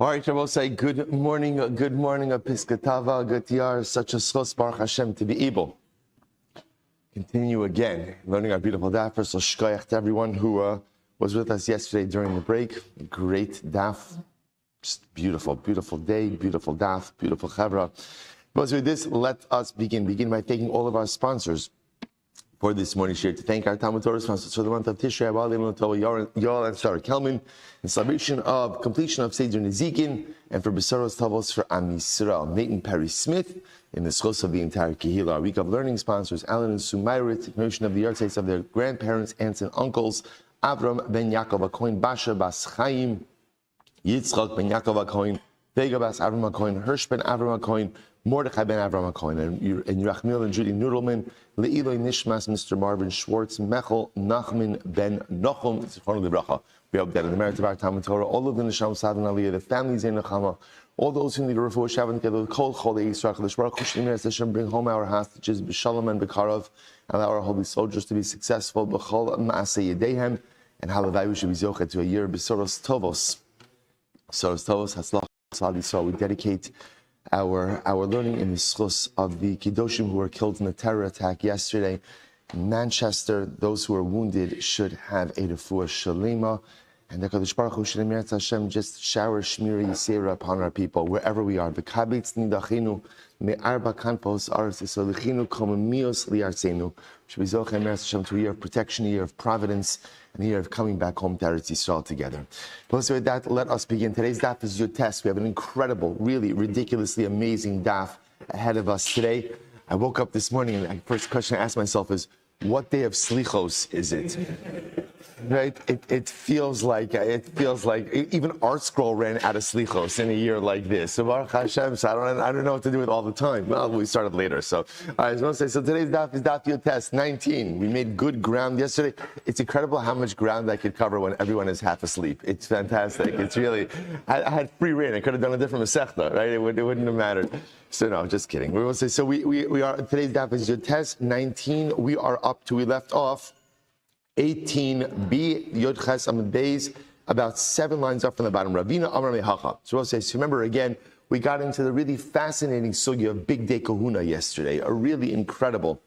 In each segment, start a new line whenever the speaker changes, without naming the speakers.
All right, I will say good morning, a Piskatava, Gatyar, such a schos Baruch Hashem to be able. Continue again, learning our beautiful daf. First, shkoyach to everyone who was with us yesterday during the break. Great daf, just beautiful, beautiful day, beautiful daf, beautiful chavra. But with this, let us begin. Begin by thanking all of our sponsors for this morning's share. To thank our Talmud Torah sponsors for the month of Tishrei, Yoel and Sarah Kelman, in celebration of completion of Seder Nezikin, and for Besaros Tavos for Am Yisrael, Nathan Perry Smith, in the schos of the entire Kehillah. Our week of learning sponsors, Alan and Sumairit, in commemoration of the yahrzeit of their grandparents, aunts, and uncles, Avram ben Yaakov Akoin, Basha bas Chaim, Yitzchak ben Yaakov Akoin, Vega bas Avram Akoin, Hirsch ben Avram Akoin, Mordechai ben Avram Akoin, and Yerachmiel and Judy Nudelman, Le'iloi Nishmas, Mr. Marvin Schwartz, Mechel Nachman ben Nochum, Zichrono Libracha. We hope that in the merit of our Talmud Torah, all of the Neshama Sadan Aliyah, the families in Nechama, all those who need a refuah Shabbat Kedol, Kol Cholei Yisrael, Kadosh Baruch Hu Shemir Hashem, bring home our hostages, B'Shalom and B'Karov, allow our holy soldiers to be successful, B'Chol Ma'aseh Yedehem, and Halavai we should be zochet to a year B'Soros Tovos. Soros Tovos, Hatzlach Tzad Yisrael. We dedicate our learning in the schos of the Kedoshim who were killed in the terror attack yesterday in Manchester. Those who are wounded should have a refuah shalema. And the Kadosh Baruch Hu Shemir Hashem just shower Shmiri Yisera upon our people wherever we are. V'kabitz nidachinu me'arba kanpos aretz Yisrael lichinu komemios liartzenu. Should be zochem Hashem to a year of protection, a year of providence, and a year of coming back home to Eretz Yisrael together. Plus, with that, let us begin. Today's daf is your test. We have an incredible, really ridiculously amazing daf ahead of us today. I woke up this morning and the first question I asked myself is, what day of slichos is it? Right? It feels like even Art Scroll ran out of slichos in a year like this. So Baruch Hashem, so I don't know what to do with all the time. Well, we started later. So I was going to say, so today's daf is daf your test 19. We made good ground yesterday. It's incredible how much ground I could cover when everyone is half asleep. It's fantastic. It's really, I had free reign. I could have done a different masechta, right? It wouldn't have mattered. So no, just kidding. We will say, so we are, today's daf is your test 19. We are up to, we left off 18b, Yod Ches Amud Beis, about 7 lines up from the bottom. Ravina Amar Mehacha. So we'll say, so remember again, we got into the really fascinating sugya of Big Day Kahuna yesterday, a really incredible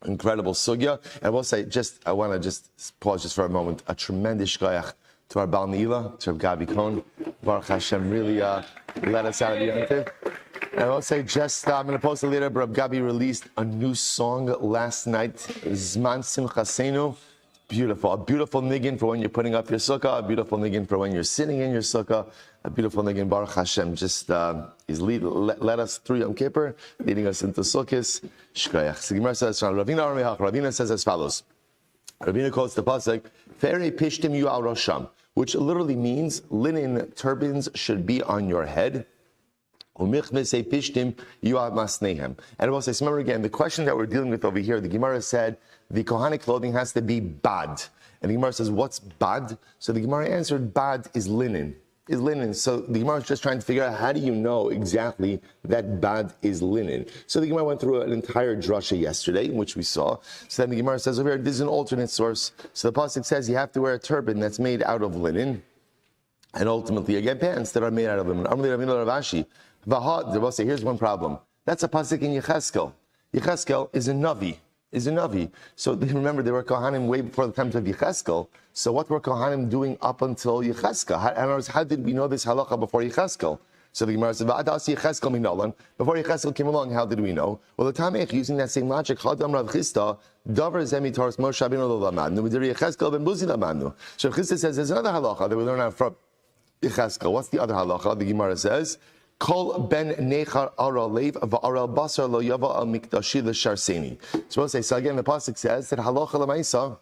sugya. And we'll say, I want to just pause just for a moment, a tremendous shkoyach to our Bal Neila, to Rabbi Gabi Kohn. Baruch Hashem really let us out of the Yantiv. And I will say, I'm going to post it later, but Rabbi Gabi released a new song last night, Zman Simchasenu. Beautiful. A beautiful niggin for when you're putting up your sukkah, a beautiful niggin for when you're sitting in your sukkah, a beautiful niggin. Baruch Hashem just led us through Yom Kippur, leading us into Sukkot. Shkoyach. So Gemara says, Ravina says as follows. Ravina quotes the pasuk, Ferei pishtim yu al rosham, which literally means linen turbans should be on your head. And I will say, remember again, the question that we're dealing with over here, the Gemara said, the Kohanic clothing has to be bad. And the Gemara says, what's bad? So the Gemara answered, bad is linen. So the Gemara is just trying to figure out, how do you know exactly that bad is linen? So the Gemara went through an entire drasha yesterday, in which we saw. So then the Gemara says over here, this is an alternate source. So the pasuk says you have to wear a turban that's made out of linen. And ultimately, again, pants that are made out of linen. Here's one problem. That's a pasuk in Yecheskel. Yecheskel is a Navi. So remember, there were Kohanim way before the times of Yecheskel. So what were Kohanim doing up until Yecheskel? How did we know this halacha before Yecheskel? So the Gemara says, before Yecheskel came along, how did we know? Well, the Tamech, using that same logic, so Rav Chisda says there's another halacha that we learn out from Yecheskel. What's the other halacha? The Gemara says, Kol ben nechar aral lev va'aral basar lo yava al mikdashi l'sharseni. So we'll say, so again, the pasuk says that halacha l'maisa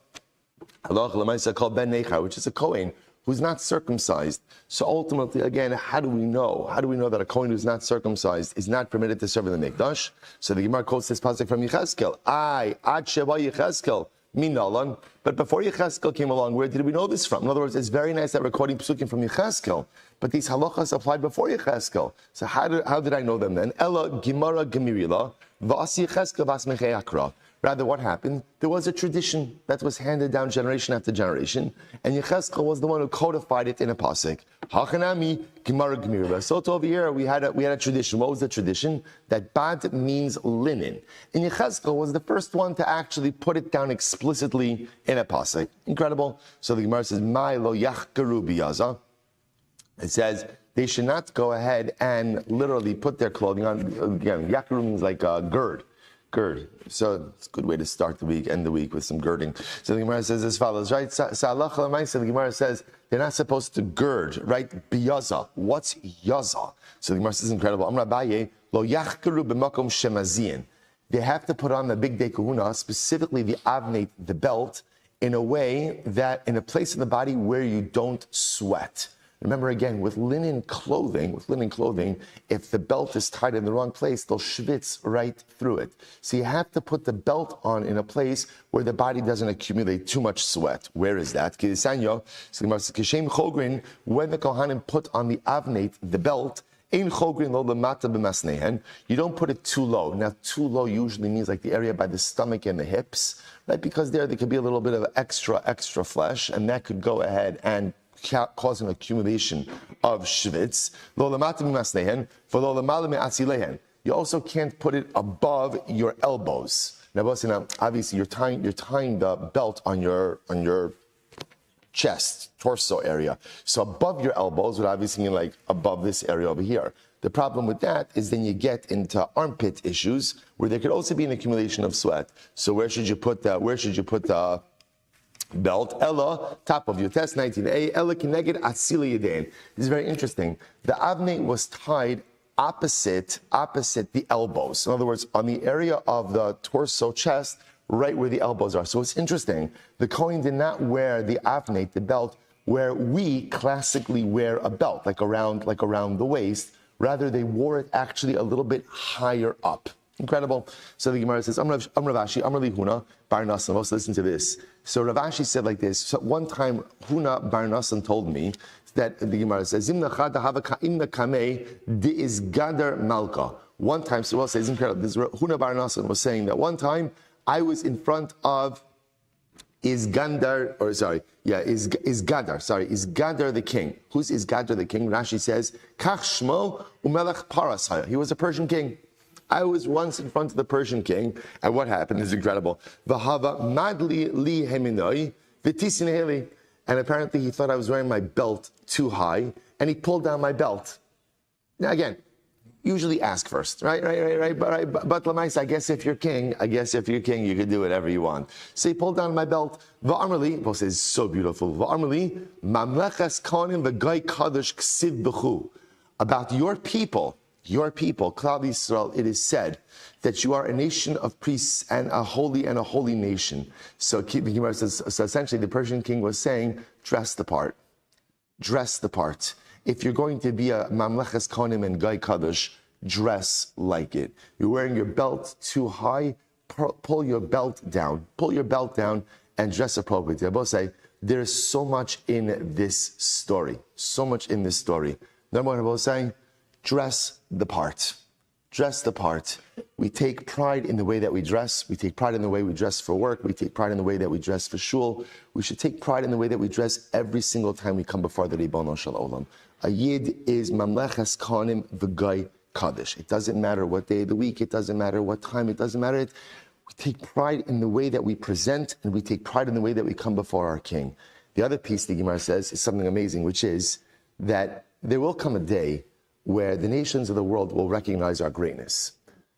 called ben nechar, which is a kohen who's not circumcised. So ultimately, again, how do we know? How do we know that a kohen who's not circumcised is not permitted to serve in the mikdash? So the Gemara quotes this pasuk from Yecheskel. Ad sheba Yecheskel. Minalan, but before Yecheskel came along, where did we know this from? In other words, it's very nice that we're quoting psukim from Yecheskel, but these halachas applied before Yecheskel. So how did I know them then? Ella Gemara Gemirila V'asi Yecheskel V'asmechei Akra. Rather, what happened? There was a tradition that was handed down generation after generation, and Yechezkel was the one who codified it in a pasuk. Hachanami Gemara Gemirah. So over here we had a tradition. What was the tradition? That bad means linen. And Yechezkel was the first one to actually put it down explicitly in a pasuk. Incredible. So the Gemara says, "My lo yachkaru biyaza." It says they should not go ahead and literally put their clothing on. Again, yachkaru means like gird. So it's a good way to start the week, end the week with some girding. So the Gemara says as follows, right? The Gemara says they're not supposed to gird, right? Biyaza. What's yaza? So the Gemara says incredible. Amar Abaye, lo yachkaru b'makom shemazian. They have to put on the big day kahuna, specifically the avnate, the belt, in a way that, in a place in the body where you don't sweat. Remember again, with linen clothing, if the belt is tied in the wrong place, they'll schwitz right through it. So you have to put the belt on in a place where the body doesn't accumulate too much sweat. Where is that? When the Kohanim put on the avnate, the belt, you don't put it too low. Now, too low usually means like the area by the stomach and the hips, right? Because there could be a little bit of extra flesh, and that could go ahead and cause an accumulation of shvitz. You also can't put it above your elbows. Now, obviously, you're tying the belt on your chest, torso area. So above your elbows would obviously mean like above this area over here. The problem with that is then you get into armpit issues where there could also be an accumulation of sweat. So where should you put the belt? Ella, top of your test, 19a. Ella kineged atzili yadein. This is very interesting. The avnate was tied opposite the elbows. In other words, on the area of the torso, chest, right where the elbows are. So it's interesting. The Kohen did not wear the avnate, the belt, where we classically wear a belt, like around the waist. Rather, they wore it actually a little bit higher up. Incredible. So the Gemara says, Amar Ravashi, Amar li Huna bar Nasan. Let's listen to this. So Ravashi said like this. So one time, Huna bar Nasan told me that the Gemara says, is gadar malka. One time, so well says incredible. This Huna bar Nasan was saying that one time I was in front of Gadar the king. Who's Gadar the king? Rashi says, Kach Shmo umelech Parasaya. He was a Persian king. I was once in front of the Persian king, and what happened is incredible. V'hava madli li heminoi v'tisin heli. And apparently he thought I was wearing my belt too high, and he pulled down my belt. Now again, usually ask first, right? But Lamais, I guess if you're king, you can do whatever you want. So he pulled down my belt. V'amarli, Paul says, so beautiful. V'amarli, mamlechas kohanim v'gai kadosh ksiv b'chu. About your people, Klal Yisrael, it is said that you are a nation of priests and a holy nation. So essentially the Persian king was saying, dress the part. If you're going to be a mamlechas kohanim and gai kadosh, dress like it. You're wearing your belt too high, pull your belt down and dress appropriately. I both say, there's so much in this story. Number one, I both saying, dress the part. We take pride in the way that we dress. We take pride in the way we dress for work. We take pride in the way that we dress for shul. We should take pride in the way that we dress every single time we come before the Ribono Shel Olam. A Yid is mamlechas kohanim v'gai kadosh. It doesn't matter what day of the week. It doesn't matter what time. It doesn't matter. We take pride in the way that we present, and we take pride in the way that we come before our King. The other piece the Gemara says is something amazing, which is that there will come a day where the nations of the world will recognize our greatness.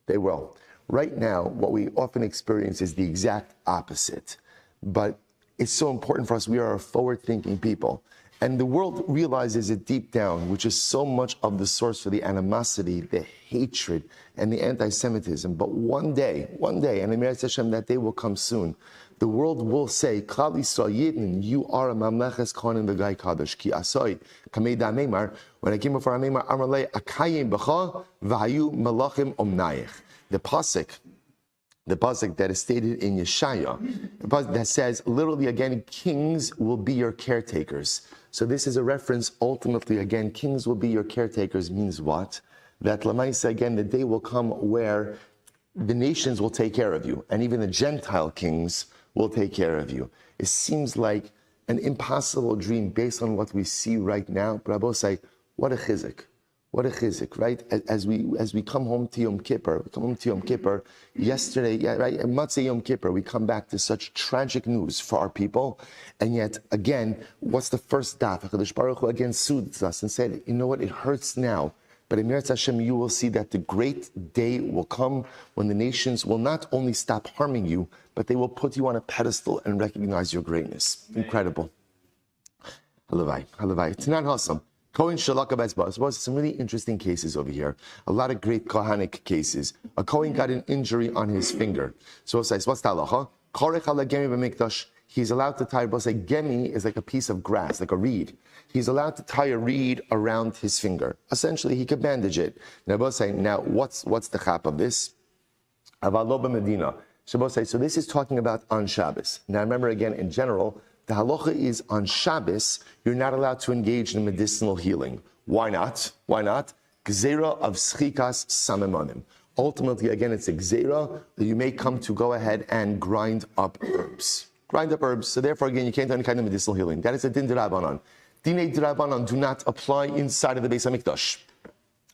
They will. Right now, what we often experience is the exact opposite. But it's so important for us. We are a forward-thinking people. And the world realizes it deep down, which is so much of the source for the animosity, the hatred, and the anti-Semitism. But one day, and Emirat Hashem, that day will come soon, the world will say, Klal Yisrael Yidden, you are a mamleches kohanim v'gai kadosh. Ki asoi, kamei da meimar, when I came before Meimar, Amarle, akayim b'cha, v'hayu malachim omnayich. The pasuk that is stated in Yeshaya, that says, literally again, kings will be your caretakers. So this is a reference, ultimately, again, kings will be your caretakers means what? That Lamaisa, again, the day will come where the nations will take care of you, and even the Gentile kings will take care of you. It seems like an impossible dream based on what we see right now. But Rabbi say, what a chizik. What a chizik, right? As we come home to Yom Kippur, yesterday, right, Matzah Yom Kippur, we come back to such tragic news for our people, and yet, again, what's the first daf? HaKadosh Baruch Hu again soothes us and said, you know what, it hurts now, but in Meretz Hashem, you will see that the great day will come when the nations will not only stop harming you, but they will put you on a pedestal and recognize your greatness. Incredible. Halavai. Tanan Hassam. Some really interesting cases over here. A lot of great Kohanic cases. A Kohen got an injury on his finger. So it says, what's the halacha? He's allowed to tie, gemi is like a piece of grass, like a reed. He's allowed to tie a reed around his finger. Essentially, he could bandage it. Now, what's the chap of this? Medina. So this is talking about on Shabbos. Now, remember again, in general, the halacha is on Shabbos, you're not allowed to engage in medicinal healing. Why not? Gzeira of schikas samemonim. Ultimately, again, it's a gzeira that you may come to go ahead and grind up herbs. So therefore, again, you can't do any kind of medicinal healing. That is a din d'Rabbanan. Dinei d'Rabbanan do not apply inside of the Beis HaMikdash,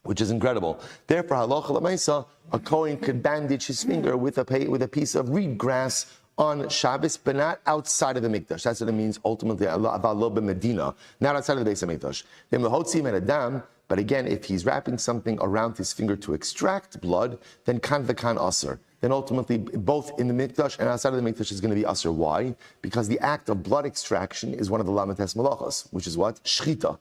which is incredible. Therefore, halacha l'maisa, a Kohen could bandage his finger with a piece of reed grass on Shabbos, but not outside of the Mikdash. That's what it means ultimately, about lo b'Medina, not outside of the Beis HaMikdash. Then l'hotzim et adam, but again, if he's wrapping something around his finger to extract blood, then kan v'kan aser. Then ultimately, both in the Mikdash and outside of the Mikdash is going to be aser. Why? Because the act of blood extraction is one of the lamates malachas, which is what? Shchita.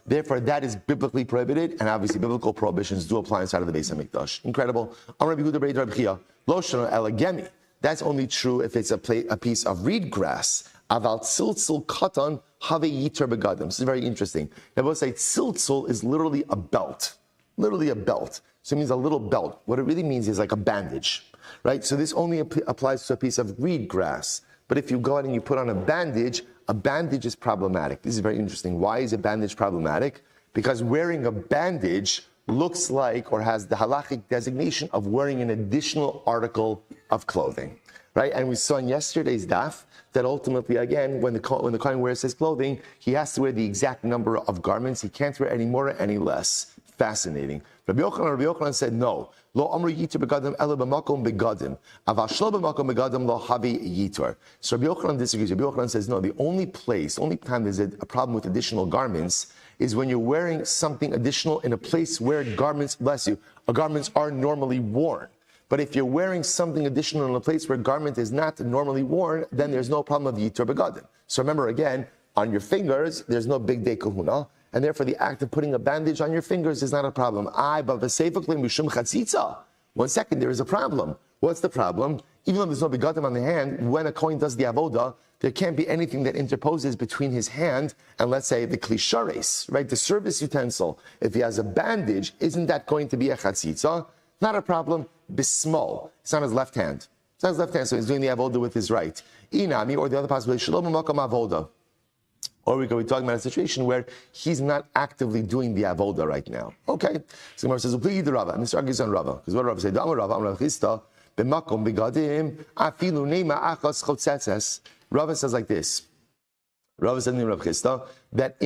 Therefore, that is biblically prohibited, and obviously biblical prohibitions do apply inside of the Beis HaMikdash. Incredible. Amar Rabbi Yehuda Bar Rabbi Chia, lo shana ela gemi. That's only true if it's a piece of reed grass. Aval tziltzul katan have yiter begadim. This is very interesting. Now, we'll say tziltzul is literally a belt. So it means a little belt. What it really means is like a bandage, right? So this only applies to a piece of reed grass. But if you go out and you put on a bandage is problematic. This is very interesting. Why is a bandage problematic? Because wearing a bandage looks like or has the halachic designation of wearing an additional article of clothing, right? And we saw in yesterday's daf that ultimately, again, when the Kohen wears his clothing, he has to wear the exact number of garments. He can't wear any more or any less. Fascinating. Rabbi Yochanan said, no. Lo amru yitur begadim ela b'makom begadim. Aval shlo b'makom begadim lo havi yitur. So Rabbi Yochanan disagrees. Rabbi Yochanan says, no, the only time there's a problem with additional garments is when you're wearing something additional in a place where garments are normally worn. But if you're wearing something additional in a place where garment is not normally worn, then there's no problem of yitur begadim. So remember again, on your fingers, there's no big day kahuna, and therefore the act of putting a bandage on your fingers is not a problem. One second, there is a problem. What's the problem? Even though there's no begadim on the hand, when a Kohen does the avoda, there can't be anything that interposes between his hand and, let's say, the klishares, right? The service utensil. If he has a bandage, isn't that going to be a chatzitza? Not a problem. Bismol. It's on his left hand. It's on his left hand, so he's doing the avoda with his right. Inami, or the other possibility, shalom makam avoda. Or we could be talking about a situation where he's not actively doing the avoda right now. Okay. So Gemara says, "Upligi the Rava," and this argues on Rava, because what Rava said, "Amar Rava, Amar Chista, b'makom begadim afilu neima achas chotzetzes." Rava says like this. Rava said in Rav Chista that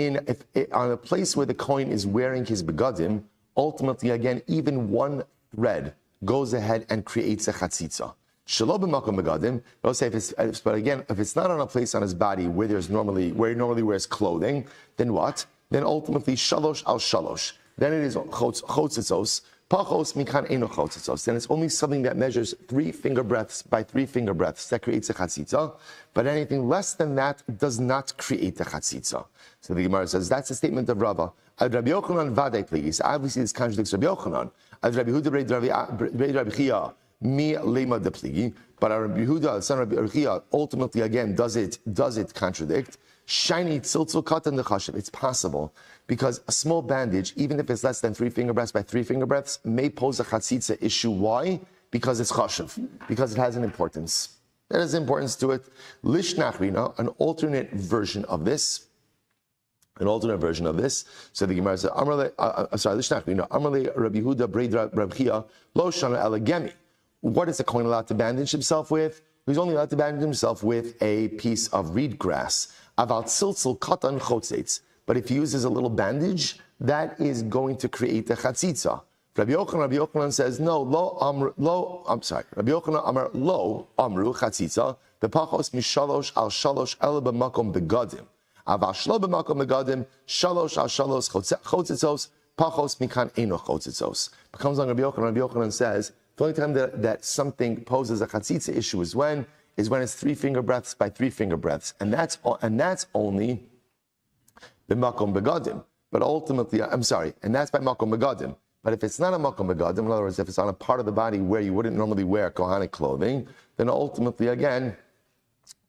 on a place where the Kohen is wearing his begadim, ultimately again even one thread goes ahead and creates a chatzitza. Shelo b'makom begadim. But again, if it's not on a place on his body where he normally wears clothing, then what? Then ultimately shalosh al shalosh. Then it is chotzitzos. Pachos mikan eno chotzitzos. Then it's only something that measures 3 finger breadths by 3 finger breadths that creates a chatzitza. But anything less than that does not create a chatzitza. So the Gemara says that's a statement of Rava. Ad Rabbi Yochanan vadei please. Obviously, this contradicts Rabbi Yochanan. Ad Rabbi Yehuda Rabbi Chia. Mi lema de pligi, but our Rabbi Yehuda, son of Rabbi Chia, ultimately again does it contradict? Shiny tziltzul katan dechashiv. It's possible because a small bandage, even if it's less than 3 finger breadths by 3 finger breadths, may pose a chatzitza issue. Why? Because it's chashiv, because it has an importance. There is importance to it. Lish nachrina, an alternate version of this. An alternate version of this. So the Gemara says, Lishnach, Amarle Rabbi Huda Breid Rabbi Chia, Lo Shana Elegemi. What is a Kohen allowed to bandage himself with? He's only allowed to bandage himself with a piece of reed grass. Aval tziltzil katan chotzetz. But if he uses a little bandage, that is going to create a chatzitza. Rabbi Yochanan says, no, Rabbi Yochanan Amar lo amru chatzitza, the pachos mishalosh al shalosh el b'makom begadim. Aval shlo b'makom begadim, shalosh al shalosh chotzitzos, pachos mikan eno chotzitzos. Becomes on Rabbi Yochanan says, the only time that something poses a chatzitza issue is when it's 3 finger breaths by 3 finger breaths. And that's only b'makom begadim. But ultimately, and that's by makom begadim. But if it's not a makom begadim, in other words, if it's on a part of the body where you wouldn't normally wear kohanic clothing, then ultimately, again,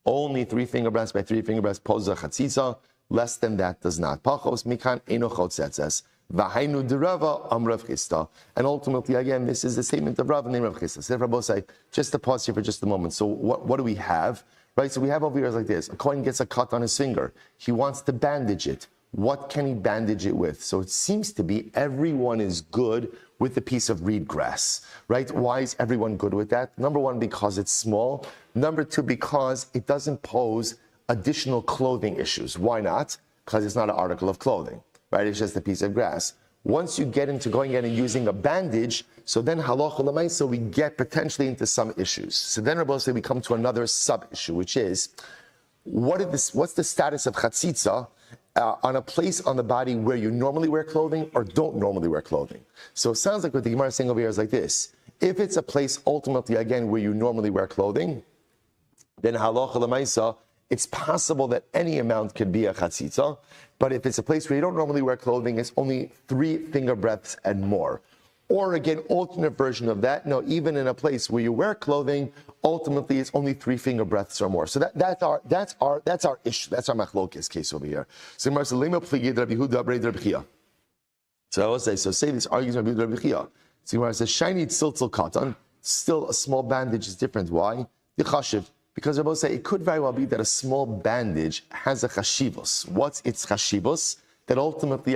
only 3 finger breaths by 3 finger breaths poses a chatzitza. Less than that does not. Pachos mikan eno chotzetzes. V'hainu derava am Rav Chisda. And ultimately, again, this is the statement of Rav named Rav Chisda. So Rabbi say, just to pause here for just a moment. So what do we have? Right, so we have over here like this. A Kohen gets a cut on his finger. He wants to bandage it. What can he bandage it with? So it seems to be everyone is good with a piece of reed grass, right? Why is everyone good with that? Number one, because it's small. Number two, because it doesn't pose additional clothing issues. Why not? Because it's not an article of clothing, right? It's just a piece of grass. Once you get into going in and using a bandage, so then halacha l'maisa, we get potentially into some issues. So then Rabbi say we come to another sub-issue, which is, what's the status of chatzitza on a place on the body where you normally wear clothing or don't normally wear clothing? So it sounds like what the Gemara is saying over here is like this. If it's a place ultimately, again, where you normally wear clothing, then halacha l'maisa, it's possible that any amount could be a chatzitza, but if it's a place where you don't normally wear clothing, it's only 3 finger breaths and more. Or again, alternate version of that, no, even in a place where you wear clothing, ultimately it's only 3 finger breaths or more. So that's our issue. That's our machlokes case over here. So I will say, say this argues Rabbi Huda Rabbi Chia. So it says shiny tziltzil katan, still a small bandage is different. Why? The chashiv. Because Rabbi say it could very well be that a small bandage has a chashivos. What's its chashivos? That ultimately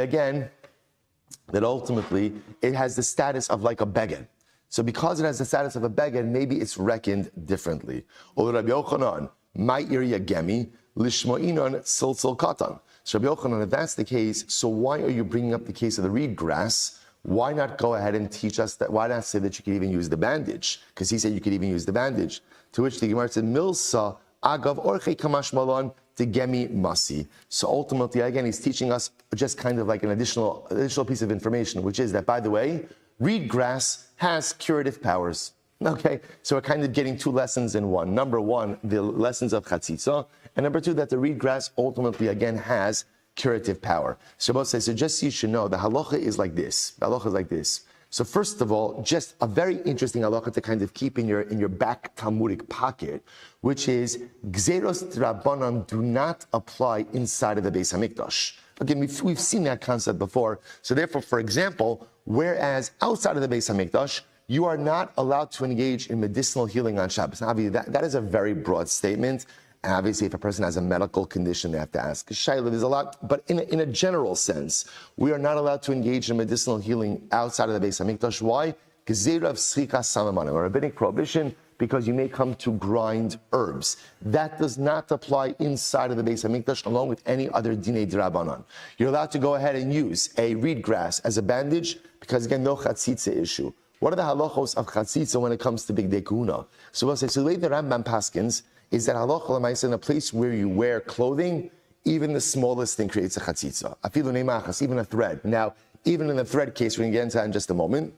it has the status of like a beged. So because it has the status of a beged, maybe it's reckoned differently. Or Rabbi Yochanan, my area gemi lishmoinon tziltzil katan. So Rabbi Yochanan, if that's the case, so why are you bringing up the case of the reed grass? Why not go ahead and teach us that? Why not say that you could even use the bandage? Because he said you could even use the bandage. To which the Gemara said, Milsa agav orche kamash malon to gemi masi. So ultimately, again, he's teaching us just kind of like an additional piece of information, which is that, by the way, reed grass has curative powers. Okay, so we're kind of getting 2 lessons in one. Number one, the lessons of chatzitza, and number 2, that the reed grass ultimately, again, has curative power. Shabbos says, so just so you should know, the halacha is like this. The halacha is like this. So first of all, just a very interesting halacha to kind of keep in your back Talmudic pocket, which is Gzeros Rabbanan do not apply inside of the Beis Hamikdash. Again, we've seen that concept before. So therefore, for example, whereas outside of the Beis Hamikdash, you are not allowed to engage in medicinal healing on Shabbos. Now, that is a very broad statement. And obviously, if a person has a medical condition, they have to ask. Shaila, there's a lot, but in a general sense, we are not allowed to engage in medicinal healing outside of the Beis Hamikdash. Why? Gezerah v'schika samamanim, a rabbinic prohibition, because you may come to grind herbs. That does not apply inside of the Beis Hamikdash, along with any other dinei d'Rabbanan. You're allowed to go ahead and use a reed grass as a bandage, because again, no chatzitza issue. What are the halachos of chatzitza when it comes to bigdei kahuna? So we'll say, so the way the Rambam paskins is that halacha l'maisa in a place where you wear clothing, even the smallest thing creates a chatzitza. Afilu neimachas, even a thread. Now, even in the thread case, we're going to get into that in just a moment.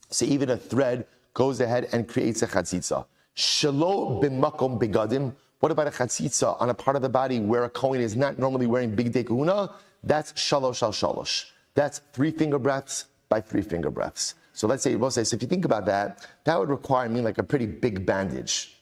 So even a thread goes ahead and creates a chatzitza. Shelo b'makom begadim. What about a chatzitza on a part of the body where a kohen is not normally wearing bigdei kahuna? That's shalosh al shalosh. That's 3 finger breaths by 3 finger breaths. So let's say, so if you think about that, that would require me like a pretty big bandage.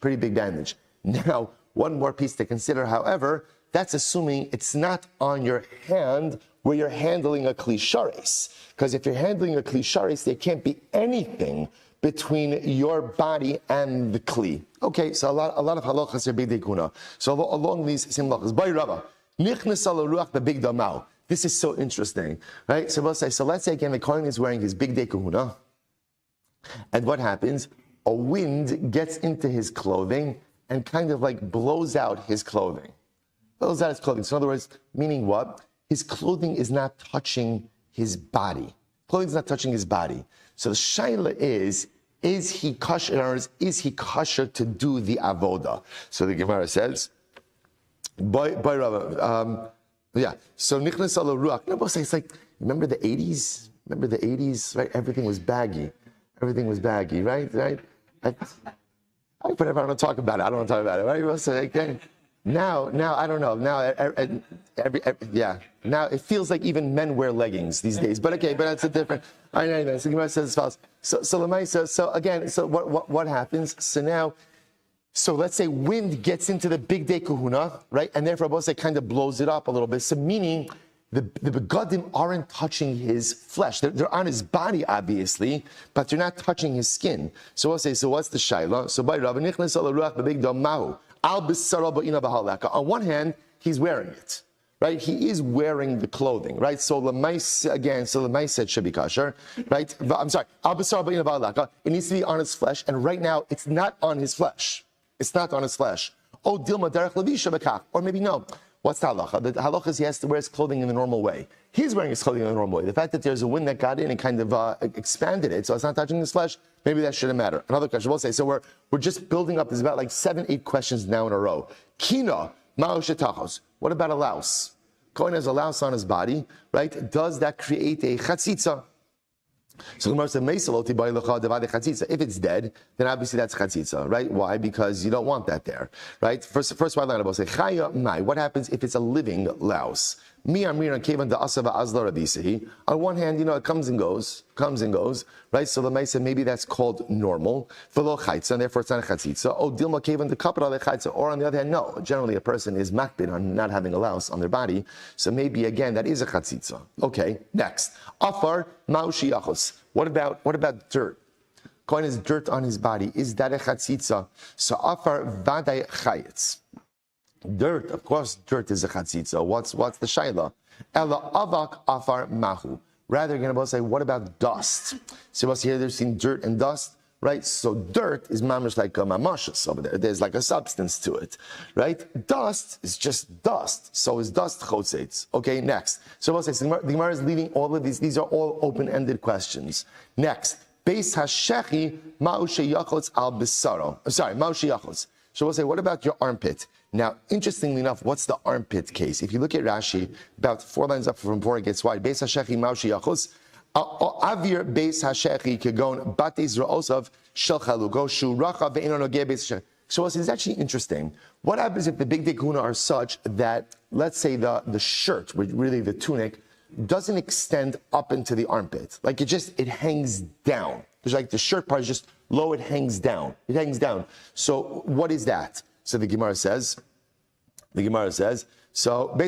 Now, one more piece to consider, however, that's assuming it's not on your hand where you're handling a kli sharis. Because if you're handling a kli sharis, there can't be anything between your body and the kli. Okay, so a lot of halachas are bigdei kahuna. So along these same halachas, by Rava, nichnas al ruach bebigdei mao. This is so interesting, right? So let's say again, the Kohen is wearing his big day kahuna, and what happens? A wind gets into his clothing and kind of like blows out his clothing. Blows out his clothing. So in other words, meaning what? His clothing is not touching his body. Clothing is not touching his body. So the shaila is he kosher? Is he kosher to do the avoda? So the Gemara says, yeah. So nichnas ala ruach. No, it's like, remember the 80s? Remember the 80s, right? Everything was baggy. Everything was baggy, right? But if I don't talk about it, I don't want to talk about it, right? So, okay. Now, I don't know. Now, now it feels like even men wear leggings these days. But okay, but that's a different. I know that. So Gemara says as follows. So again, what happens? So let's say wind gets into the big day kahuna, right? And therefore, both say kind of blows it up a little bit. So meaning the begadim aren't touching his flesh. They're on his body, obviously, but they're not touching his skin. So we'll say, so what's the shaila? So by Rabbi Nichnas ala ruach b'bigdam mahu al b'sara ba'ina b'halaka. On one hand, he's wearing it, right? He is wearing the clothing, right? So l'mais again. So l'mais said should be kosher, right? I'm sorry, al b'sara ba'ina b'halaka. It needs to be on his flesh, and right now it's not on his flesh. It's not on his flesh. Oh, dilma derech levisha b'kach, or maybe no. What's the halacha? The halacha is he has to wear his clothing in the normal way. He's wearing his clothing in the normal way. The fact that there's a wind that got in and kind of expanded it, so it's not touching his flesh, maybe that shouldn't matter. Another question, we'll say, so we're just building up, there's about like 7-8 questions now in a row. Kina, ma'oshetachos. What about a louse? Kohen has a louse on his body, right? Does that create a chatzitza? So Gemara says, if it's dead, then obviously that's chatzitza, right? Why? Because you don't want that there, right? First white line, will say, what happens if it's a living louse? On one hand, it comes and goes, right? So the May said maybe that's called normal, and therefore it's not a chatzitza. Or on the other hand, no. Generally, a person is makbid on not having a louse on their body, so maybe again that is a chatzitza. Okay, next, afar ma'ushiyachos. What about dirt? Kohen has dirt on his body. Is that a chatzitza? So afar vaday chayitz. Dirt, of course, dirt is a chatzitza. What's the shaila? Ela avak afar mahu. Rather, you're going to say, what about dust? So here they've seen dirt and dust, right? So dirt is mamish like a mamashas over there. There's like a substance to it, right? Dust is just dust. So is dust chotzeitz. Okay, next. So the Gemara is leaving all of these. These are all open-ended questions. Next, beis hashechi ma'u sheyachotz al bisaro. Sorry, ma'u sheyachotz. So we'll say, what about your armpit? Now, interestingly enough, what's the armpit case? If you look at Rashi, about 4 lines up from before it gets wide, Beis Hashechi Maushi Yachus, Avir Beis Hashechi Kegon Batis Ra'osav Shel Chalugo Shu Racha Ve'ino Nogeh Beis Hashechi. So it's actually interesting. What happens if the big dekuna are such that, let's say, the shirt, really the tunic, doesn't extend up into the armpit? Like it hangs down. There's like the shirt part is just low, it hangs down. It hangs down. So what is that? So the Gemara says, so Beis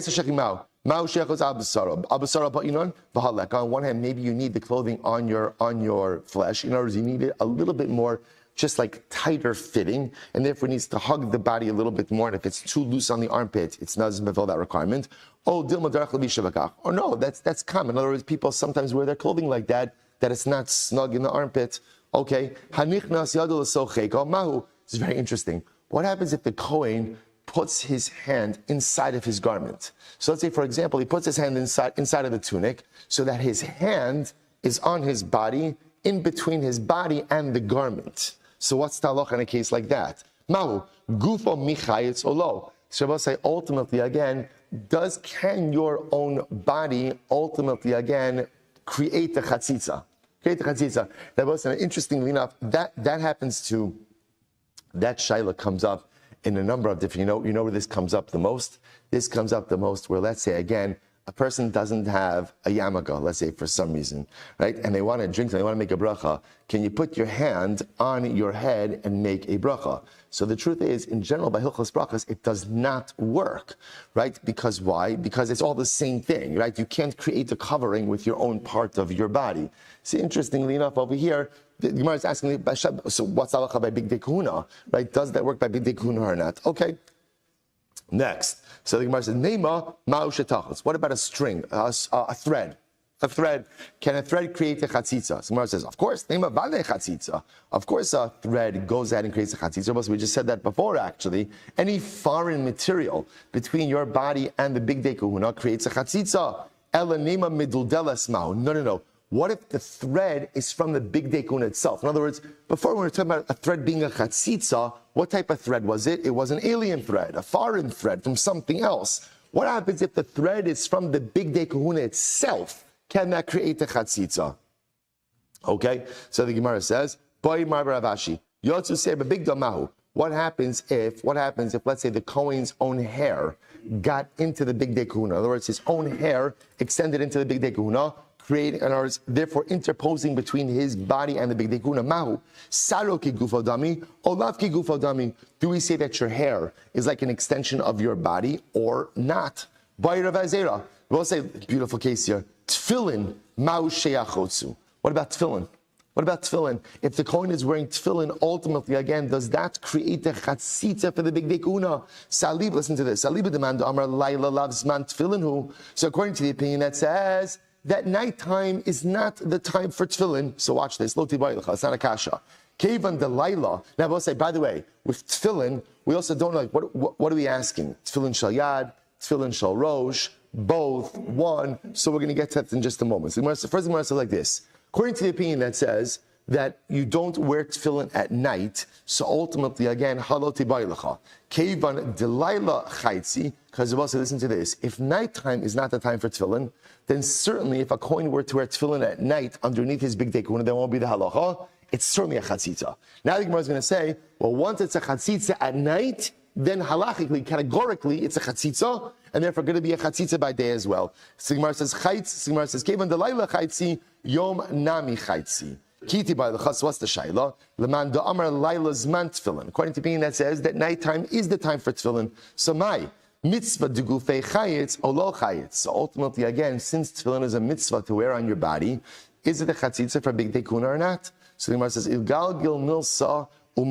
Hashechi Ma'u Sheichos al B'saro Ba'inon V'halek. On one hand, maybe you need the clothing on your flesh. In other words, you need it a little bit more, just like tighter fitting, and therefore needs to hug the body a little bit more. And if it's too loose on the armpit, it doesn't fulfill that requirement. Oh, Dilma Derech Levisha V'kach. Or no, that's common. In other words, people sometimes wear their clothing like that it's not snug in the armpit. Okay. Hanichnas Yadol Socheko Mahu. This is very interesting. What happens if the Kohen puts his hand inside of his garment? So let's say, for example, he puts his hand inside of the tunic so that his hand is on his body, in between his body and the garment. So what's the halacha in a case like that? Mahu, gufo michayitz olo. So we'll say, ultimately, again, can your own body ultimately, again, create the chatzitza? That was interestingly enough, that happens to... That shaila comes up in a number of different, you know where this comes up the most? This comes up the most where, let's say, again, a person doesn't have a yarmulke, let's say, for some reason, right? And they want to drink, they want to make a bracha. Can you put your hand on your head and make a bracha? So the truth is, in general, by hilchos brachas, it does not work, right? Because why? Because it's all the same thing, right? You can't create a covering with your own part of your body. See, interestingly enough, over here, the Gemara is asking, so what's halacha by big day kahuna, right? Does that work by big day kahuna or not? Okay. Next. So the Gemara says, Nema ma'u shetachos. What about a string, a thread? A thread. Can a thread create a chatzitza? So Gemara says, of course. Nema vale chatzitza. Of course a thread goes out and creates a chatzitza. We just said that before, actually. Any foreign material between your body and the big day kahuna creates a chatzitza. Ela nema miduldelas ma'u. No. What if the thread is from the big day kahuna itself? In other words, before we were talking about a thread being a chatzitza, what type of thread was it? It was an alien thread, a foreign thread from something else. What happens if the thread is from the big day kahuna itself? Can that create a chatzitza? Okay, so the Gemara says, what happens if, let's say, the Kohen's own hair got into the big day kahuna? In other words, his own hair extended into the big day kahuna, creating, in other words, therefore interposing between his body and the big day kahuna. Mahu, saro ki gufo dami, olav ki gufo dami. Do we say that your hair is like an extension of your body or not? We'll say, beautiful case here, tefillin, ma'u sheyachotzu. What about tefillin? If the Kohen is wearing tefillin, ultimately, again, does that create a chatzitza for the big day kahuna? Salib, listen to this. Salib demand amar laila lavs man tefillin hu. So according to the opinion that says that nighttime is not the time for tefillin. So watch this. Lo tibayilcha, it's not a kasha. Kevan de laila. Now we'll say, by the way, with tefillin, we also don't know, like, what are we asking? Tefillin shal yad, tefillin shal rosh, both, one. So we're going to get to that in just a moment. So first, the Gemara says like this. According to the opinion that says that you don't wear tefillin at night, so ultimately, again, haloti bailacha. Kevan delaila chaitzi, because we also listen to this. If nighttime is not the time for tefillin, then certainly if a Kohen were to wear tefillin at night underneath his big day kahuna, there won't be the halacha. It's certainly a chatzitza. Now the Gemara is going to say, well, once it's a chatzitza at night, then halachically, categorically, it's a chatzitza, and therefore going to be a chatzitza by day as well. Sigmar says chaitz. Sigmar says kevan delayla chaitzi yom nami chaitzi. Kiti by the chas. What's the shayla? Leman da amar laila zman tefillin. According to being that says that nighttime is the time for tefillin. So my mitzvah degufei chayitz olo chayitz. So ultimately, again, since tefillin is a mitzvah to wear on your body, is it a chatzitza for big day kahuna or not? So the Gemara says ilgal gil milsa. So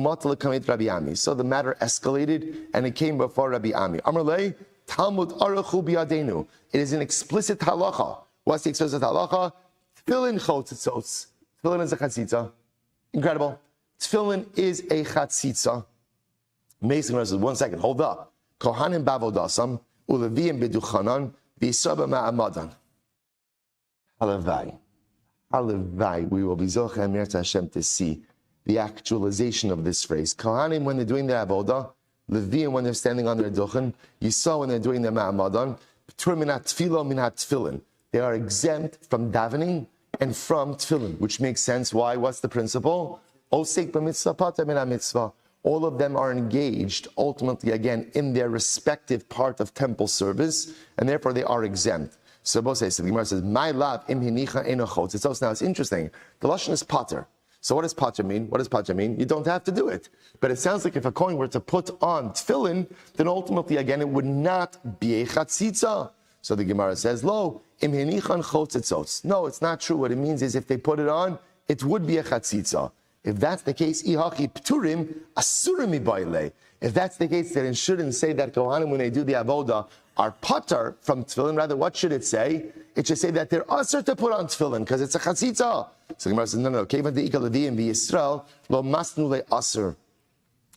the matter escalated and it came before Rabbi Ami. Amarle, Talmud Arachu Biadenu. It is an explicit halacha. What's the explicit halacha? Tefillin chotzitzos. Tefillin is a chatzitza. Incredible. Tefillin is a chatzitza. Mason says, 1 second, hold up. Kohanim bavodasam, uleviyim beduchanan, v'yisraba ma'amadan. Halavai. We will be zochem Mirza Hashem to see the actualization of this phrase. Kohanim, when they're doing their avodah, Levim, when they're standing on their duchen, Yisrael, when they're doing their ma'amadan, P'tur minat tefillah minat tefillin. They are exempt from davening and from tefillin, which makes sense. Why? What's the principle? Osek b'mitzvah pater min mitzvah. All of them are engaged, ultimately, again, in their respective part of temple service, and therefore they are exempt. So both say, the Gemara says, my love im hinicha enochot. Now it's interesting. The lashon is pater. So what does pater mean? You don't have to do it. But it sounds like if a Kohen were to put on tefillin, then ultimately, again, it would not be a chatzitza. So the Gemara says, lo, im henichan chotzitzos. No, it's not true. What it means is if they put it on, it would be a chatzitza. If that's the case, ihachi pturim asurim ibayle. If that's the case, then it shouldn't say that Kohanim, when they do the avodah, are pater from tefillin. Rather, what should it say? It should say that they're usher to put on tefillin because it's a chatzitza. So the Gemara says, no. Kevan de'ika leviyim v'Yisrael lo masnu le'aser.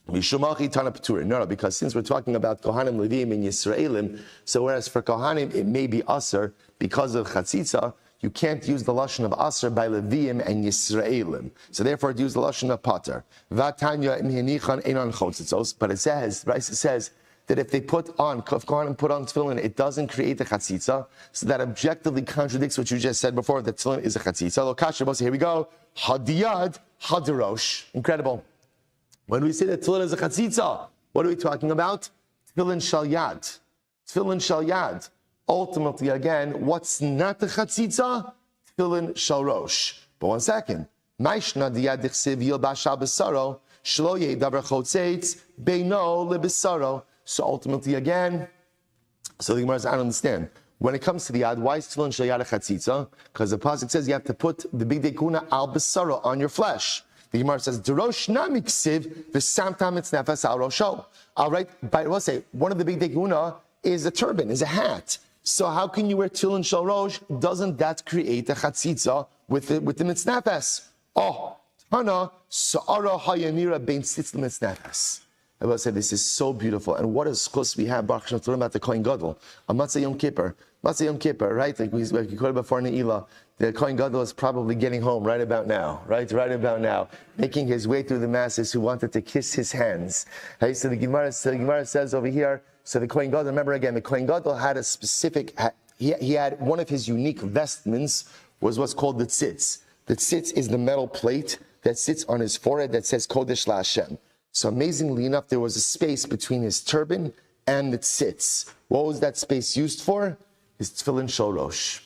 Mishumachi tana p'turin. No, because since we're talking about Kohanim, Leviyim, and Yisraelim, so whereas for Kohanim it may be aser because of chatzitza, you can't use the lashon of aser by Leviyim and Yisraelim. So therefore, it use the lashon of pater. V'tanya im henichan einon chotzitzos. But it says, Bryce says, that if they put on, if Kohanim put on tefillin, it doesn't create a chatzitza. So that objectively contradicts what you just said before, that tefillin is a chatzitza. Here we go. Hadiyad, hadirosh. Incredible. When we say that tefillin is a chatzitza, what are we talking about? Tefillin shal yad. Tefillin shal yad. Ultimately, again, what's not the chatzitza? Tefillin shal rosh. But 1 second. Maishna diyad dichsiv yil bashal besaro, shlo yedavar chotzeitz, beino lebesaro. So ultimately, again, so the Gemara says, I don't understand. When it comes to the yad, why is tefillin shal yad a chatzitza? Because the pasuk says you have to put the big day kahuna al besara on your flesh. The Gemara says, "Derosh namiksiv v'samtam mitznefes al rosho." All right, but I will say one of the big dekuna is a turban, is a hat. So how can you wear tefillin shel rosh? Doesn't that create a chatzitza with the mitznefes? Oh, Tana sa'ara hayanira bein tzitz l'mitznefes. I will say this is so beautiful, and what a schus we have. Baruch Hashem, to learn about the Kohen Gadol on Matzah Yom Kippur. Matzah Yom Kippur, right? Like we quoted before Ne'ilah, the Kohen Gadol is probably getting home right about now, right about now, making his way through the masses who wanted to kiss his hands. Right? So the Gemara says over here. So the Kohen Gadol, remember again, the Kohen Gadol had a specific. He had one of his unique vestments was what's called the tzitz. The tzitz is the metal plate that sits on his forehead that says Kodesh LaHashem. So amazingly enough, there was a space between his turban and the tzitz. What was that space used for? His tefillin shel rosh.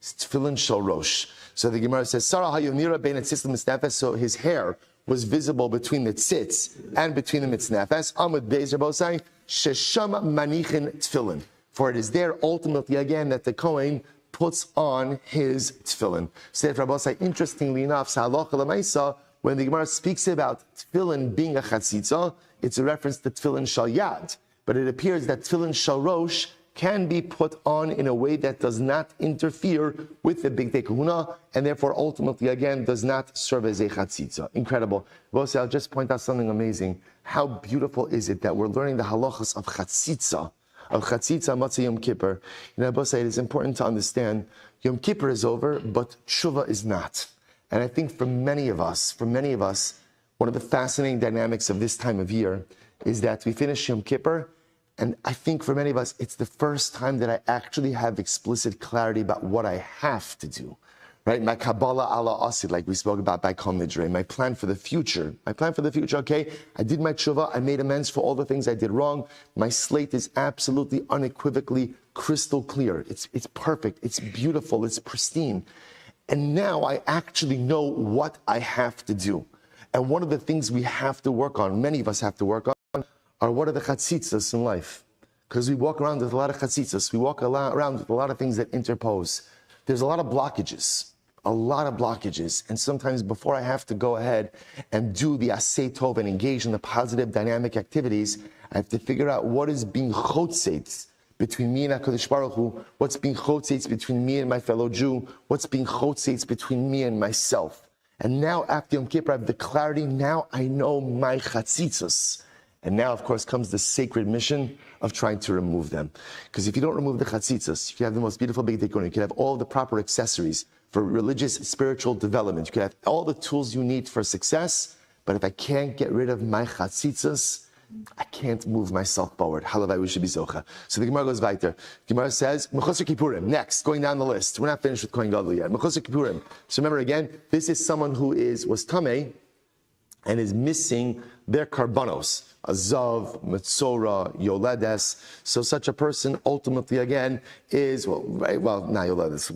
His tefillin shel rosh. So the Gemara says, Sarah hayonira bein tzitz l'mitznefes. So his hair was visible between the tzitz and between the mitznefes. Amud beis Rabosai shesham manichin tefillin. For it is there ultimately again that the Kohen puts on his tefillin. Said Rabosai, interestingly enough, Sa'alocha l'maisa, when the Gemara speaks about tefillin being a chatzitza, it's a reference to tefillin shal yad. But it appears that tefillin shal rosh can be put on in a way that does not interfere with the big kahuna, and therefore ultimately again does not serve as a chatzitza. Incredible. Well, I'll just point out something amazing. How beautiful is it that we're learning the halachas of chatzitza, Matzah Yom Kippur. You know, it is important to understand Yom Kippur is over, but tshuva is not. And I think for many of us, one of the fascinating dynamics of this time of year is that we finish Yom Kippur, and I think for many of us, it's the first time that I actually have explicit clarity about what I have to do, right? My Kabbalah ala asid, like we spoke about by Kol Nidre, my plan for the future, okay? I did my tshuva, I made amends for all the things I did wrong. My slate is absolutely, unequivocally crystal clear. It's perfect, it's beautiful, it's pristine. And now I actually know what I have to do. And one of the things we have to work on, many of us have to work on, are what are the chatzitzas in life? Because we walk around with a lot of chatzitzas. We walk around with a lot of things that interpose. There's a lot of blockages. And sometimes before I have to go ahead and do the asay tov and engage in the positive dynamic activities, I have to figure out what is being chotzeit between me and HaKadosh Baruch Hu, what's being chotzeitz between me and my fellow Jew, what's being chotzeitz between me and myself. And now after Yom Kippur, I have the clarity, now I know my chatzitzos. And now, of course, comes the sacred mission of trying to remove them. Because if you don't remove the chatzitzos, you can have the most beautiful big dekun, you can have all the proper accessories for religious, spiritual development, you can have all the tools you need for success, but if I can't get rid of my chatzitzos, I can't move myself forward. Halavai, we should be zocha. So the Gemara goes weiter. Gemara says, Mechusar Kippurim. Next, going down the list. We're not finished with Kohen Gadol yet. Mechusar Kippurim. So remember again, this is someone who was tamei and is missing their karbanos. Azav, Metzora, Yoledes. So such a person ultimately again is, not Yoledes,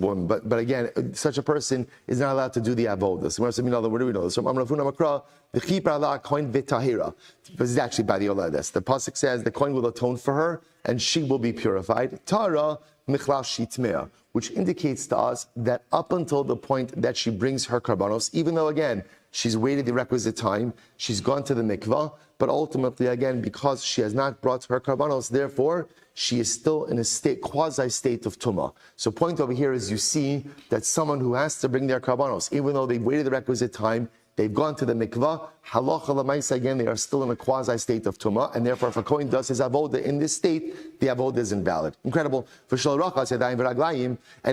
but again, such a person is not allowed to do the avodas. Where do we know this? From Amrafuna Makra, the Chipra Allah Kohen Vitahira. This is actually by the Yoledes. The pasuk says the Kohen will atone for her and she will be purified. Tara Michlal Shitmea, which indicates to us that up until the point that she brings her karbanos, even though again, she's waited the requisite time, she's gone to the mikvah, but ultimately, again, because she has not brought her karbanos, therefore, she is still in a quasi-state of tumah. So point over here is you see that someone who has to bring their karbanos, even though they've waited the requisite time, they've gone to the mikvah, halacha l'maisa, again, they are still in a quasi-state of tumah, and therefore, if a kohen does his avodah in this state, the avodah is invalid. Incredible. And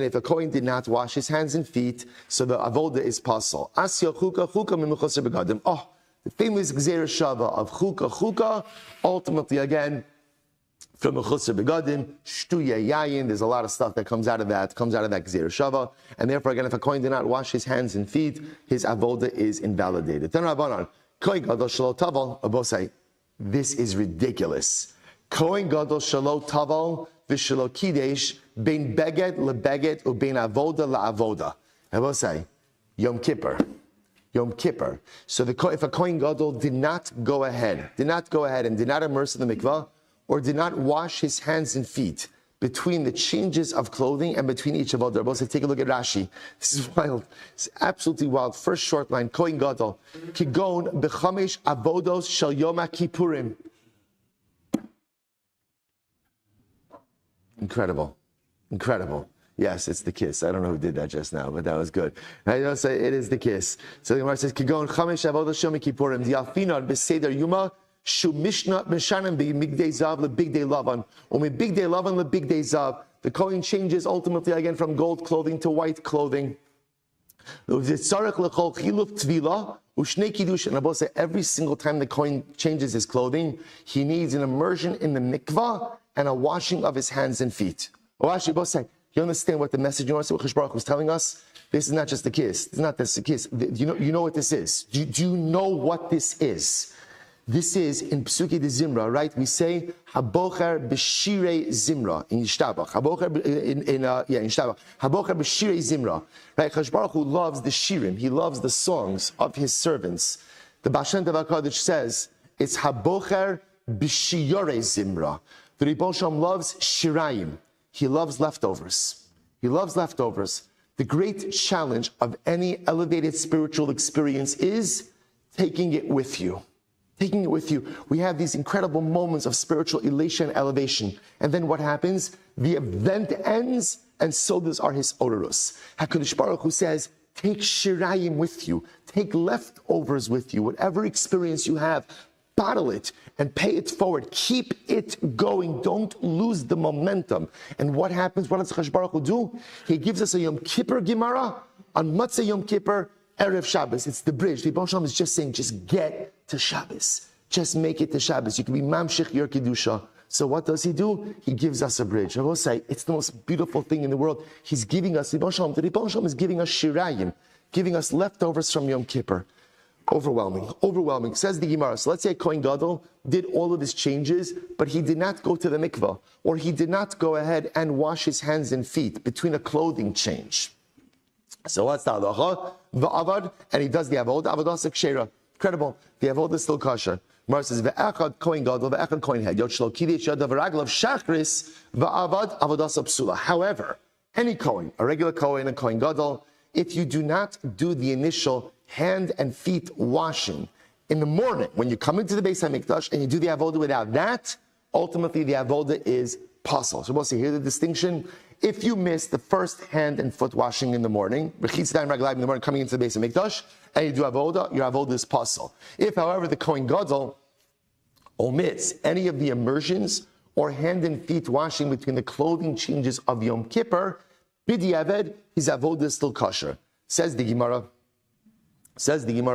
if a kohen did not wash his hands and feet, so the avodah is pasul. Oh, the famous Gzeir Shava of Chuka, ultimately again, from Mechusar Begadim, Shtuya Yayin, there's a lot of stuff that comes out of that Gzeir Shava, and therefore again, if a kohen did not wash his hands and feet, his avodah is invalidated. Then Rabbanan, Kohen Gadol Shelo Taval, Abosai, this is ridiculous. Kohen Gadol Shelo Taval, V'Shelo Kidesh, Bein Beged LeBeged, Ubein Avoda LaAvoda. Abosai, Yom Kippur. So if a Kohen Gadol did not go ahead and did not immerse in the mikvah, or did not wash his hands and feet between the changes of clothing and between each of other. Take a look at Rashi. This is wild. It's absolutely wild. First short line, Kohen Gadol. Kigon b'chamesh avodos shel Yom Kippurim. Incredible. Incredible. Yes, it's the kiss. I don't know who did that just now, but that was good. I don't say it is the kiss. So the Gemara says, Kigon chamesh avodos shel Yom Kippurim. Di'alfinon b'seder Yuma. Shu Mishnah Mishanim b'Migdei Zav leBigdei Lavan, or MeBigdei Lavan leBigdei Zav. The Kohen changes ultimately again from gold clothing to white clothing. Every single time the Kohen changes his clothing, he needs an immersion in the mikvah and a washing of his hands and feet. You understand what the message Yomi Baruch was telling us? This is not just a kiss. It's not just a kiss. You know what this is. Do you know what this is? This is in Psuki de Zimra, right? We say Habocher b'shirei Zimra in Yishtabach. Habocher in Yishtabach. Habocher b'shirei Zimra. Right? Kadosh Baruch Hu loves the shirim. He loves the songs of his servants. The Baal Shem Tov HaKadosh says it's Habocher b'shirei Zimra. The Rebbe Shalom loves shirayim. He loves leftovers. He loves leftovers. The great challenge of any elevated spiritual experience is taking it with you. Taking it with you. We have these incredible moments of spiritual elation and elevation. And then what happens? The event ends, and so does our hisorus. HaKadosh Baruch Hu says, take shirayim with you. Take leftovers with you. Whatever experience you have, bottle it and pay it forward. Keep it going. Don't lose the momentum. And what happens? What does HaKadosh Baruch Hu do? He gives us a Yom Kippur Gemara on Matzah Yom Kippur, Erev Shabbos. It's the bridge. The Rebbe Shalom is just saying, just get to Shabbos. Just make it to Shabbos. You can be mamshich your kedusha. So what does he do? He gives us a bridge. I will say, it's the most beautiful thing in the world. He's giving us, the Rebbe Shalom is giving us shirayim, giving us leftovers from Yom Kippur. Overwhelming. Says the Gemara. So let's say Kohen Gadol did all of his changes, but he did not go to the mikvah, or he did not go ahead and wash his hands and feet between a clothing change. So what's the halacha? V'avad, and he does the avodah. Avodah kshera. Incredible. The avodah is still kosher. Mar says ve'echad Kohen Gadol ve'echad Kohen Head. Yod shlo kiddush yadav raglav shachris v'avad avodah psula. However, any Kohen, a regular Kohen, a Kohen Gadol, if you do not do the initial hand and feet washing in the morning when you come into the Beis HaMikdash and you do the avodah without that, ultimately the avodah is possible. So we'll see here the distinction. If you miss the first hand and foot washing in the morning, in the morning coming into the Beis HaMikdash, and you do avodah, your avodah is possible. If, however, the Kohen Gadol omits any of the immersions or hand and feet washing between the clothing changes of Yom Kippur, b'diavad, his avodah is still kosher. Says the Gemara,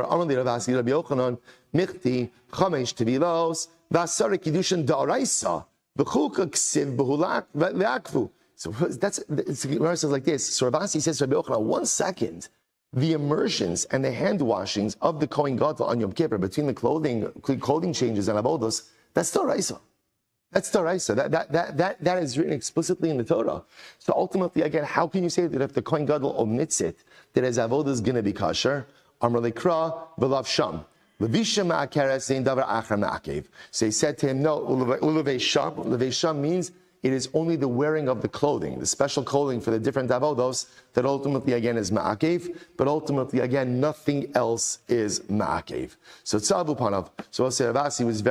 Amar li Rav Asi Rabbi Yochanan, Michti, Chamesh Tevilos, V'asara Kiddushin Da'araisa, V'chuka Ksiv B'hulak V'akvu. So the Gemara says like this. So Rav Asi says to Rabbi Yochanan, 1 second, the immersions and the hand washings of the Kohen Gadol on Yom Kippur between the clothing changes and avodos, that's Da'araisa. That's Da'araisa. That is written explicitly in the Torah. So ultimately, again, how can you say that if the Kohen Gadol omits it, that his avodah is going to be kosher? Amar lekra v'lav sham. Levisha ma'akeres ein davar achar ma'akev. So he said to him, no, ulevei sham. Ulevei sham means it is only the wearing of the clothing, the special clothing for the different avodos, that ultimately again is ma'akev, but ultimately again nothing else is ma'akev. So tzavu panav. So Ravasi was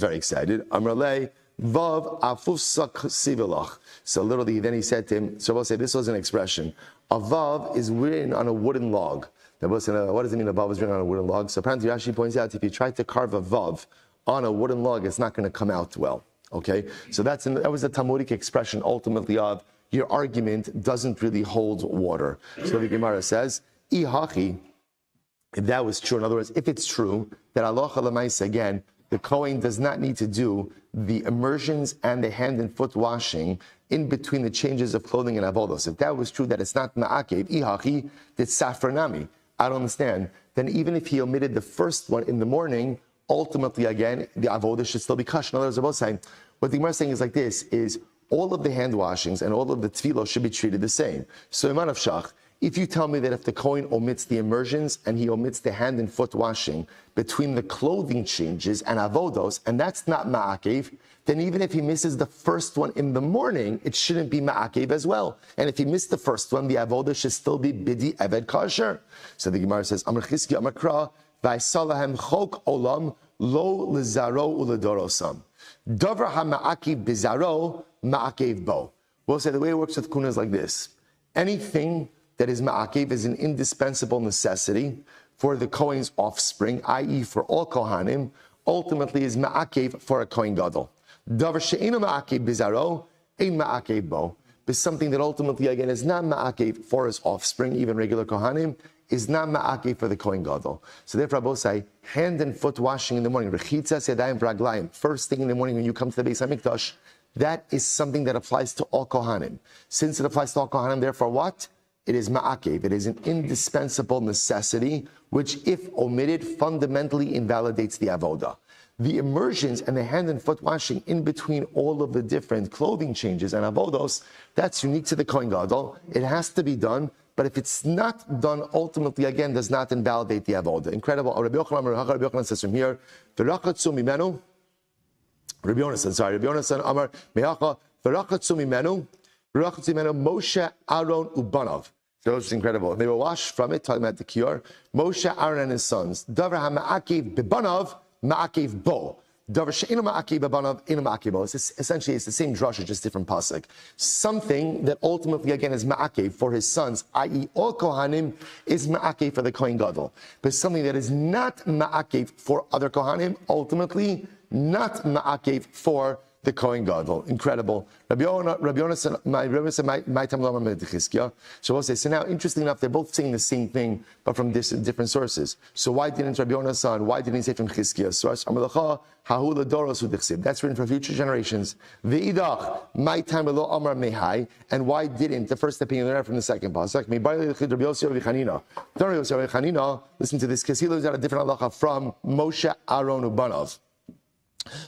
very excited. Amralei vav afufsak sivilach. So literally, then he said to him. So we'll say this was an expression. A vav is written on a wooden log. What does it mean? A vav is written on a wooden log. So apparently, Rashi points out if you try to carve a vav on a wooden log, it's not going to come out well. Okay, so that was a Talmudic expression ultimately of your argument doesn't really hold water. So the Gemara says, "Ihachi." If that was true, in other words, if it's true that Allah L'maisa again, the Kohen does not need to do the immersions and the hand and foot washing in between the changes of clothing and avodos. If that was true, that it's not ma'akev, ihachi, that's safranami. I don't understand. Then even if he omitted the first one in the morning, ultimately again, the avodah should still be kosher. In other words, both saying, what the Gemara is saying is like this, is all of the hand washings and all of the tefillah should be treated the same. So iman of shach, if you tell me that if the Kohen omits the immersions and he omits the hand and foot washing between the clothing changes and avodos, and that's not ma'akev, then even if he misses the first one in the morning, it shouldn't be ma'akev as well. And if he missed the first one, the avodah should still be bidi eved kasher. So the Gemara says, Amar Chizki Amar Kra, v'aisalahem chok olam lo lizaro uledorosam. Dover ha-ma'akev bizaro ma'akev bo. We'll say the way it works with kuna is like this. Anything that is ma'akev is an indispensable necessity for the Kohen's offspring, i.e. for all Kohanim, ultimately is ma'akev for a Kohen Gadol. Davar she'ena ma'akev bizaro, ein ma'akev bo. But something that ultimately, again, is not ma'akev for his offspring, even regular Kohanim, is not ma'akev for the Kohen Gadol. So therefore, I both say, hand and foot washing in the morning, rechitzas yadayim v'raglayim, first thing in the morning when you come to the Beis HaMikdash, that is something that applies to all Kohanim. Since it applies to all Kohanim, therefore what? It is ma'akev. It is an indispensable necessity, which if omitted, fundamentally invalidates the avodah. The immersions and the hand and foot washing in between all of the different clothing changes and avodos, that's unique to the Kohen Gadol. It has to be done, but if it's not done, ultimately, again, does not invalidate the avodah. Incredible. Rabbi Yochanan says from here, v'rachatzu mimenu, Rabbi Yonasan, Amar, Me'acha, v'rachatzu mimenu, Moshe, Aaron, Ubanov. So it's incredible. They were washed from it, talking about the Kior. Moshe, Aaron, and his sons. Davar ha-ma'akev b'banov, ma'akev bo. Davar she'inu ma'akev b'banov, inu ma'akev bo. Essentially, it's the same drasha, just different pasuk. Something that ultimately, again, is ma'akev for his sons, i.e. all Kohanim, is ma'akev for the Kohen Gadol. But something that is not ma'akev for other Kohanim, ultimately, not ma'akev for the Kohen Gadol. Incredible. Rabbi Yonasan, my time lama medechizkia. So we'll say, so now, interesting enough, they're both saying the same thing, but from different sources. So why didn't Rabbi Yonasan, why didn't he say from Chizkia? So that's written for future generations. V'idach, my time below Amar Mehai, and why didn't the first opinion learn from the second pasuk? Listen to this, because he learns out a different halacha from Moshe, Aaron, Ubanov.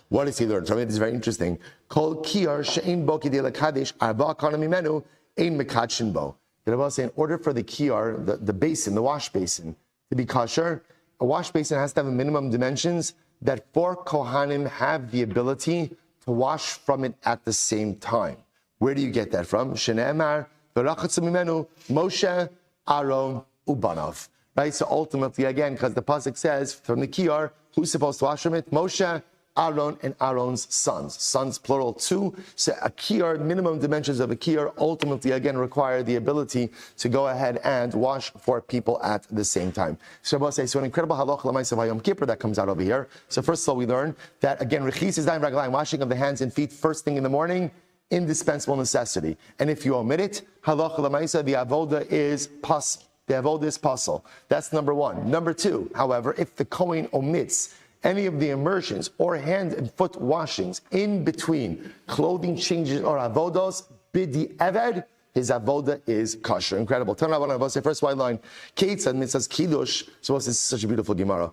What does he learn? So I mean, this is very interesting. Kol kiyar she'ein bo kidei lekadesh arba kana mimenu ein mekadshin bo. The Rabbi say, in order for the kiyar, the basin, the wash basin, to be kosher, a wash basin has to have a minimum dimensions that 4 Kohanim have the ability to wash from it at the same time. Where do you get that from? Shene'emar v'rachatzu mimenu Moshe, Aaron, Ubanov. Right. So ultimately, again, because the pasuk says from the kiyar, who's supposed to wash from it? Moshe, Aaron, and Aaron's sons. Sons, plural, 2. So a kiyar, minimum dimensions of a kiyar, ultimately, again, require the ability to go ahead and wash 4 people at the same time. So Rabbi says, so an incredible halacha l'maisa v'yom kippur that comes out over here. So first of all, we learn that, again, rechis is daim raglayim, washing of the hands and feet first thing in the morning, indispensable necessity. And if you omit it, halacha l'maisa, the avoda is pas. The avoda is pasul. That's number 1. Number 2, however, if the Kohen omits any of the immersions or hand and foot washings in between clothing changes or avodos, bidi eved, his avoda is kosher. Incredible. First white line, Keitzad mitzvahs kiddush. So this is such a beautiful Gemara.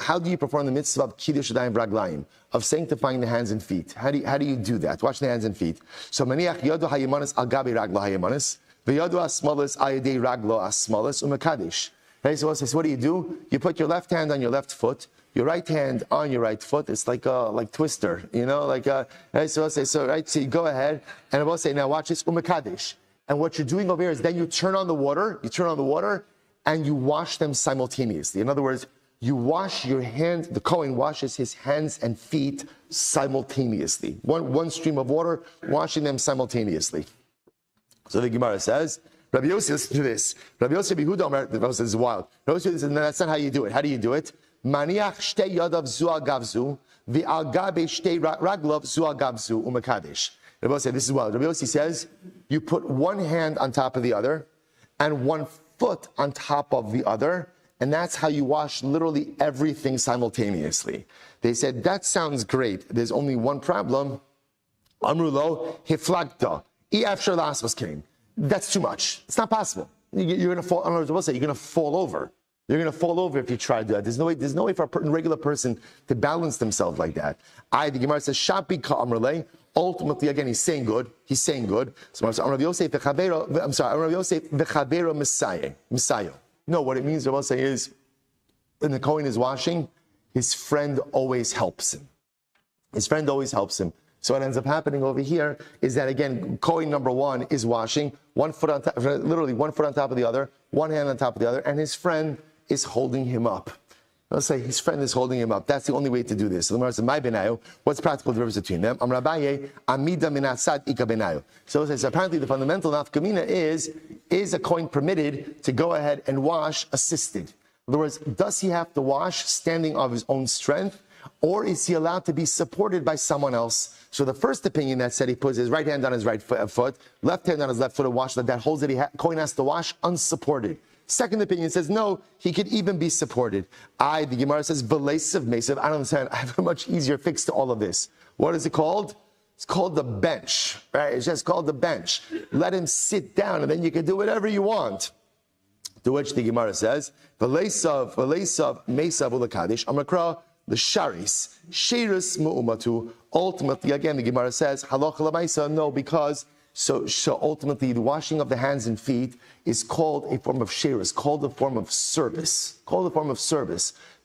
How do you perform the mitzvah of kiddush yadayim v'raglayim, of sanctifying the hands and feet? How do you do that? Wash the hands and feet. So maniach yodu hayimanis al gabi raglo hayimanis, v'yodu asmalis ayadei raglo asmalis umekadesh. Okay, so what do? You put your left hand on your left foot, your right hand on your right foot. It's like twister, right? So you go ahead, and I will say, now watch this, umekadesh. And what you're doing over here is then you turn on the water, and you wash them simultaneously. In other words, you wash your hand, the Kohen washes his hands and feet simultaneously. One stream of water, washing them simultaneously. So the Gemara says, Rabbi Yossi, listen to this. Rabbi Yossi Behuda Omer, this is wild. Rabbi Yossi says, no, that's not how you do it. How do you do it? Maniach shtei yadav zu agavzu, v'al gabe shtei raglov zu agavzu umekadesh. Rabbi Yossi, this is wild. Rabbi Yossi says, you put one hand on top of the other, and one foot on top of the other, and that's how you wash literally everything simultaneously. They said, that sounds great. There's only one problem. Amrulo hiflagta. After the aspas came. That's too much. It's not possible. You're going to fall. You're going to fall over. You're going to fall over if you try to do that. There's no way for a regular person to balance themselves like that. The Gemara says, Shapi ka'amrele, ultimately, again, he's saying good. He's saying good. So Rabbi Yosef v'chavero Messiah. No, what it means, Rabbi say, is when the Kohen is washing, his friend always helps him. His friend always helps him. So what ends up happening over here is that, again, Kohen number one is washing, literally 1 foot on top of the other, one hand on top of the other, and his friend is holding him up. Let's say his friend is holding him up. That's the only way to do this. So the Gemara says, "My benayo." What's practical difference between them? Am Rabaye amida minatzad ika benayo. So it says apparently the fundamental nafkamina is a Kohen permitted to go ahead and wash assisted? In other words, does he have to wash standing of his own strength, or is he allowed to be supported by someone else? So the first opinion that said he puts his right hand on his right foot, left hand on his left foot and wash that holds that Kohen has to wash unsupported. Second opinion says, no, he could even be supported. The Gemara says, V'leisav Mesav. I don't understand. I have a much easier fix to all of this. What is it called? It's called the bench, right? It's just called the bench. Let him sit down, and then you can do whatever you want. To which the Gemara says, V'leisav Mesav Ulakadosh. Amakra, the Sharis, Shiris Mu'umatu. Ultimately, again, the Gemara says, Halacha L'maisa, no, because So ultimately, the washing of the hands and feet is called a form of sheirus, called a form of service.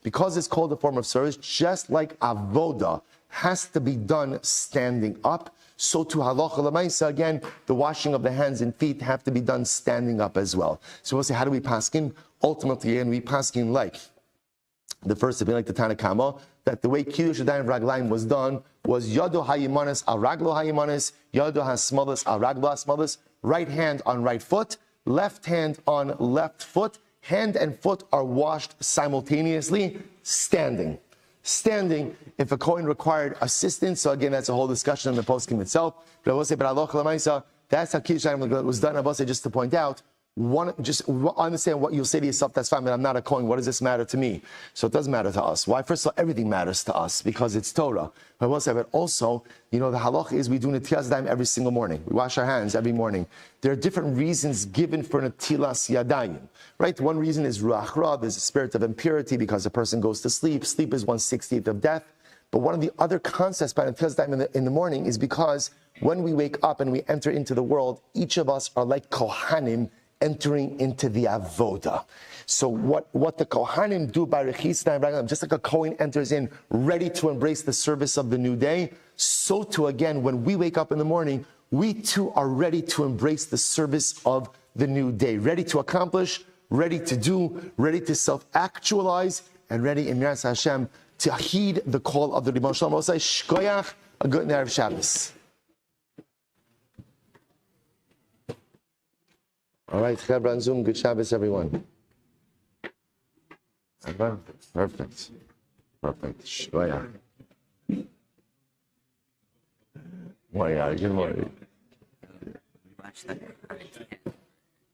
Because it's called a form of service, just like avoda has to be done standing up, so to halacha l'maisa, again, the washing of the hands and feet have to be done standing up as well. So we'll say, how do we paskin? Ultimately, again, we paskin like the first opinion, like the Tanna Kama, that the way Kiddush Yadayim Raglayim was done was Yado Hayimanis al Raglo Hayimanis, Yado Hasmalis al Raglo Hasmalis, right hand on right foot, left hand on left foot, hand and foot are washed simultaneously, standing. If a Kohen required assistance, so again, that's a whole discussion in the poskim itself, but I will say, but Aloch L'maisa, that's how Kiddush Yadayim was done. I will say, just to point out, just understand what you'll say to yourself, that's fine, but I'm not a Kohen. What does this matter to me? So it doesn't matter to us. Why? First of all, everything matters to us because it's Torah. But also, the halach is we do Netilas Yadayim every single morning. We wash our hands every morning. There are different reasons given for Netilas Yadayim, right? One reason is Ruach Ra, there's a spirit of impurity because a person goes to sleep. Sleep is 1/60th of death. But one of the other concepts by Netilas Yadayim in the morning is because when we wake up and we enter into the world, each of us are like Kohanim, entering into the avoda. So what the Kohanim do by Rechis Yadayim, just like a Kohen enters in ready to embrace the service of the new day, so too again, when we wake up in the morning, we too are ready to embrace the service of the new day, ready to accomplish, ready to do, ready to self-actualize, and ready in Miras Hashem to heed the call of the Ribbon Shalom. I'll say, Shkoyach, a good Erev Shabbos. All right, Chebra and Zoom, good Shabbos, everyone. Perfect. Shkoyach. Good morning.